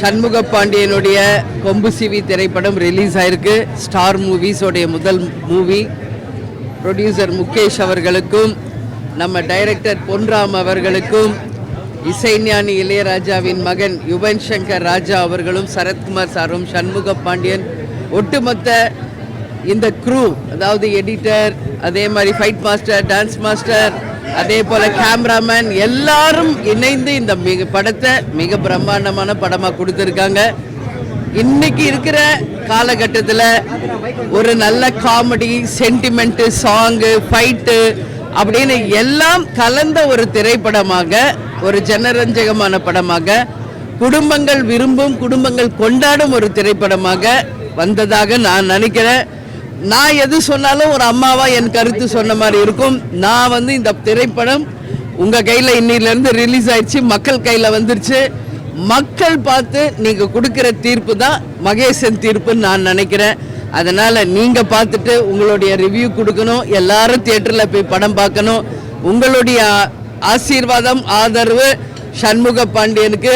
சண்முக பாண்டியனுடைய கொம்பு சிவி திரைப்படம் ரிலீஸ் ஆயிருக்கு. ஸ்டார் மூவிஸோடைய முதல் மூவி. ப்ரொடியூசர் முகேஷ் அவர்களுக்கும் நம்ம டைரக்டர் பொன்ராம் அவர்களுக்கும் இசைஞானி இளையராஜாவின் மகன் யுவன் சங்கர் ராஜா அவர்களும் சரத்குமார் சாரும் சண்முக பாண்டியன் ஒட்டுமொத்த இந்த க்ரூ, அதாவது எடிட்டர், அதே மாதிரி ஃபைட் மாஸ்டர், டான்ஸ் மாஸ்டர், அதே போல் கேமராமேன் எல்லாரும் இணைந்து இந்த படத்தை மிக பிரம்மாண்டமான படமாக கொடுத்துருக்காங்க. இன்னைக்கு இருக்கிற காலகட்டத்தில் ஒரு நல்ல காமெடி, சென்டிமெண்ட்டு, சாங்கு, ஃபைட்டு அப்படின்னு எல்லாம் கலந்த ஒரு திரைப்படமாக, ஒரு ஜனரஞ்சகமான படமாக, குடும்பங்கள் விரும்பும், குடும்பங்கள் கொண்டாடும் ஒரு திரைப்படமாக வந்ததாக நான் நினைக்கிறேன். நான் எது சொன்னாலும் ஒரு அம்மாவா என் கருத்து சொன்ன மாதிரி இருக்கும். நான் இந்த திரைப்படம் உங்கள் கையில் இன்னிலேருந்து ரிலீஸ் ஆயிடுச்சு, மக்கள் கையில் வந்துருச்சு. மக்கள் பார்த்து நீங்கள் கொடுக்குற தீர்ப்பு தான் மகேசன் தீர்ப்புன்னு நான் நினைக்கிறேன். அதனால் நீங்கள் பார்த்துட்டு உங்களுடைய ரிவ்யூ கொடுக்கணும். எல்லாரும் தியேட்டரில் போய் படம் பார்க்கணும். உங்களுடைய ஆசீர்வாதம், ஆதரவு சண்முக பாண்டியனுக்கு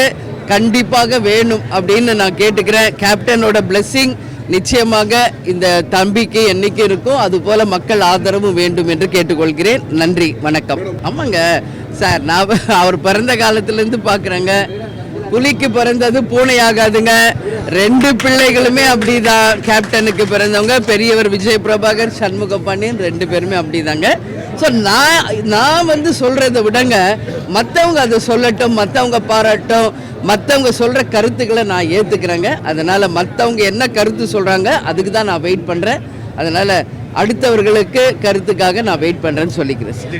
கண்டிப்பாக வேணும் அப்படின்னு நான் கேட்டுக்கிறேன். கேப்டனோட பிளெஸ்ஸிங் நிச்சயமாக இந்த தம்பிக்கு என்னைக்கு இருக்கும், அதுபோல் மக்கள் ஆதரவும் வேண்டும் என்று கேட்டுக்கொள்கிறேன். நன்றி, வணக்கம். ஆமாங்க சார், நான் அவர் பிறந்த காலத்திலேருந்து பார்க்குறேங்க. புலிக்கு பிறந்தது பூனை ஆகாதுங்க. 2 பிள்ளைகளுமே அப்படிதான். கேப்டனுக்கு பிறந்தவங்க பெரியவர் விஜய் பிரபாகர், சண்முக பாண்டியன் 2 பேருமே அப்படிதாங்க. ஸோ நான் சொல்கிறத விடங்க, மற்றவங்க அதை சொல்லட்டும், மற்றவங்க பாராட்டும், மற்றவங்க சொல்கிற கருத்துக்களை நான் ஏற்றுக்கிறேங்க. அதனால் மற்றவங்க என்ன கருத்து சொல்கிறாங்க அதுக்கு தான் நான் வெயிட் பண்ணுறேன். அதனால் அடுத்தவர்களுக்கு கருத்துக்காக நான் வெயிட் பண்ணுறேன்னு சொல்லிக்கிறேன்.